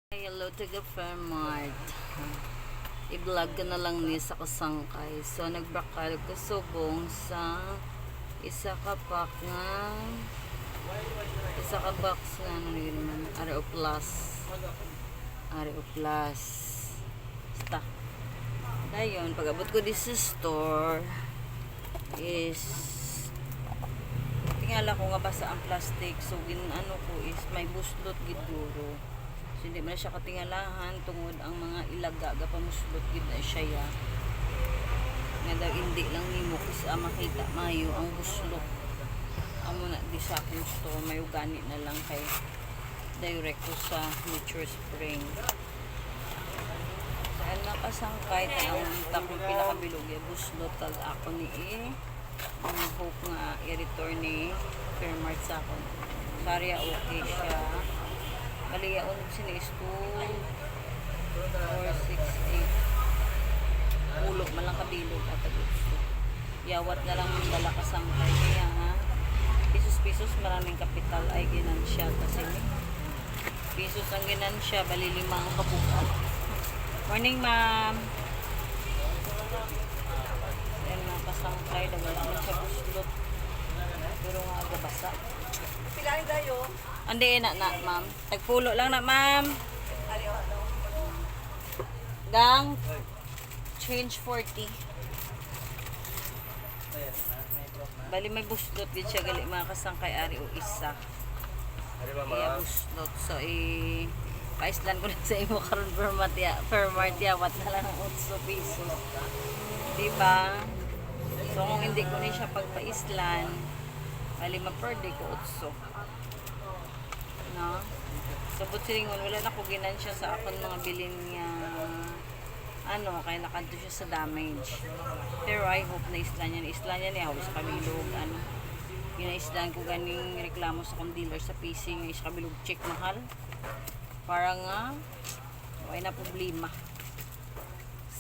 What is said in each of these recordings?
Hello to the Fairmart. I-vlog ko na lang ni sa kasangkay. So, nagbakal ko subong sa isa ka box nga ano naman, RO Plus. RO Plus. Basta. Dayon, pag-abot ko di sa store is tingala ko nga basa ang plastic. So, ano ko is may buslot giduro. So, hindi mo na siya katingalahan tungod ang mga ilaga gapamuslot gid na siya ya. Nga daw hindi lang nimo kasi makita mayo ang buslot. Amo na di sa akong store mayo gani na lang kay direct ko sa Nature Spring. Saan nakasangkay tayo ang takong pinakabilog ya buslot tag ako ni ang hope nga i-return ni Fairmart sa akon. Sorry, okay siya. Bali, yaon sinis 2, 4, 6, 8. Ulog man lang kabilog at gusto. Yawat na lang ang dala kasangkay. Kaya nga, pisos-pisos maraming kapital ay ginansya. Kasi pisos ang ginansya, bali 5 ang kabuka. Morning, ma'am. Ayan mga kasangkay, dagal naman siya buslot. Pero nga gabasa. Pilain tayo. Andi na ma'am. Tagpulo lang na, ma'am. Gang change 40. Bali may buslot din siya gali mga kasangkay ari o isa. Iya buslot. So paislan ko na sa imo karon Fairmart yawat na lang ang 8 pesos. Diba? So kung hindi ko na siya pagpaislan, bali ma-per day ko 8. No? Sabot silingon, wala na ko ginansya sa akon mga bilin niya kaya nakanto siya sa damage. Pero I hope na isla niya niya halos kabilog ginaislan ko ganing reklamo sa kong dealer sa PC nga is kabilog check mahal para nga wala na problema.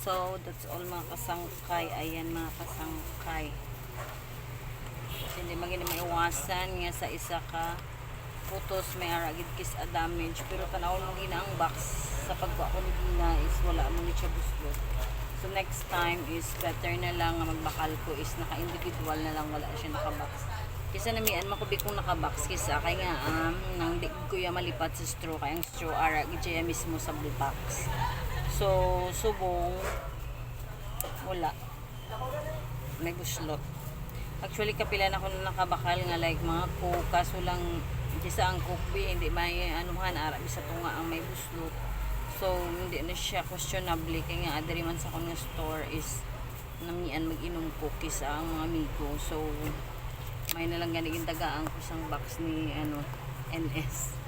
So that's all mga kasangkay. Ayan mga kasangkay, hindi maging maiwasan nga sa isa ka putos may aragid kis a damage pero tanawon mo gina ang box sa pagkuha ko gina is wala mo ni siya buslot. So next time is better na lang magbakal ko is naka-individual na lang, wala siya naka-box. Kisa namian makubi kong naka-box kisa kay nga nang di ko ya malipat sa straw kay ang straw aragid siya mismo sa blue box. So subong wala may buslot. Actually kapila na ko nakabakal nga like mga coke kaso lang kisa ang coke hindi may anuhan ara bisa tunga ang may buslot. So hindi na siya questionable kay nga adri man sa akong store is namian mag-inom cookies ang mga amigo. So may na lang ganigin tagaan ko sang box ni NS.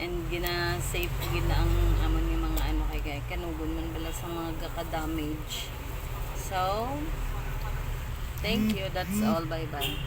And gina-save ko gina ang amon yung mga kay kanugon man bala sa mga gaka-damage. So thank you. That's all. Bye-bye.